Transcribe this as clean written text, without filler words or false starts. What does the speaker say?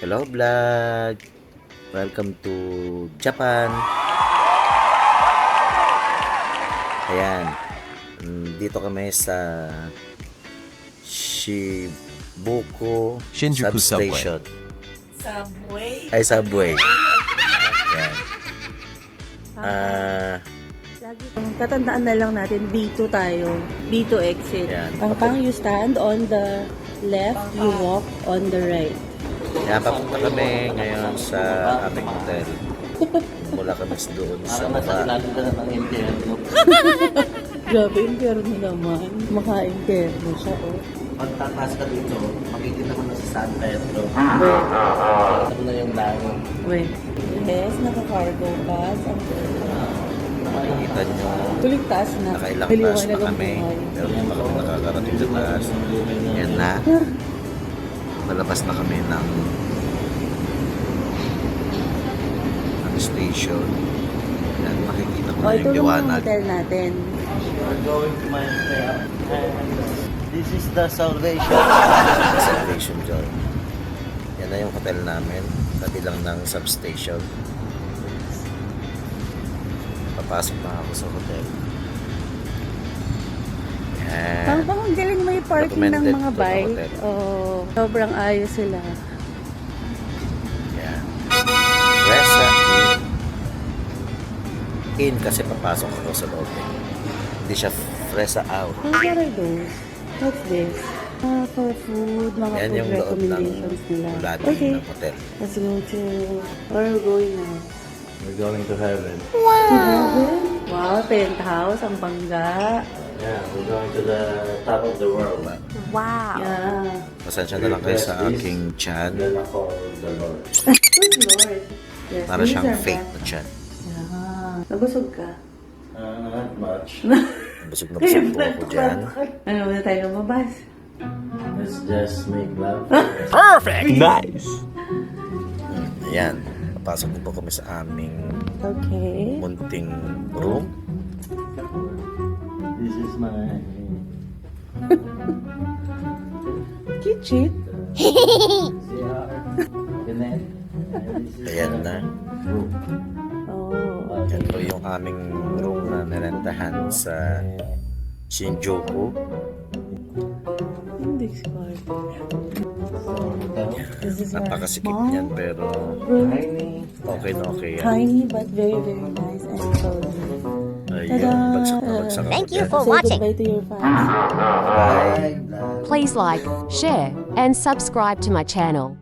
Hello vlog! Welcome to Japan! Ayan, dito kami sa Shibuko Shinjuku Substation. Subway. Ay, Subway. Ayan. Lagi tatandaan na lang natin, B2 tayo. B2 exit. Yan. Pang you stand on the left, you walk on the right. Ayan, papunta kami ngayon sa aming hotel. Mula kami doon sa baba. Grabe, impyerno naman. Maka-impyerno siya, oh. Pagtatas ka dito, makikita mo na sa San Pedro. Wait, Ito na yung langit. wait. Yes, naka-cargo pass. Makikita nyo, Tuling taas na. nakailang Haliwanag taas na ang kami. buhay. Pero hindi pa kami nakakarating sa taas. Ayan na. Malabas na kami ng station. Ayan, makikita mo Oh, na ito yung yung liwanag. hotel natin. We're going to my hotel. This is the salvation. Salvation Joy. Yan na yung hotel namin. Tabi lang ng substation. Papasok na ako sa hotel. Yan. Ang galing mo yung parking ng Recommended mga to the bike. hotel. Oh, sobrang ayos sila. Yan. Resa in kasi papasok ako sa loob. Hindi siya Fresa out. What are those? What's this? For food, mga Yan food yung loob ng recommendations nila. lobby Okay, ng hotel. let's go to... Where are we going now? We're going to heaven. Wow, penthouse, ang bangga. Yeah, we're going to the top of the world. Yeah. Pasensya na lang kayo sa aking chan. Then ako, the Lord. Good Lord. Yes, Para these siyang are fake bad. na chan. Yeah. Nabusog ka? Not much. Busog na busog po ako dyan. Ano muna tayo lumabas? Let's just make love. Nice! Ayan. Papasok na po kami sa aming Okay. munting room. This is my... Kitchen? CR. Ganun. Ayan na. Oh, Yan okay. po yung aming room na nirentahan sa Shinjuku. Index card. This is our Napakasikip small niyan pero room. Tiny. okay na okay yan. Tiny but very, very nice and cozy. Ayun, bagsak na bagsak ako Thank you dyan. for Say watching. goodbye to your fans. Bye! Please like, share, and subscribe to my channel.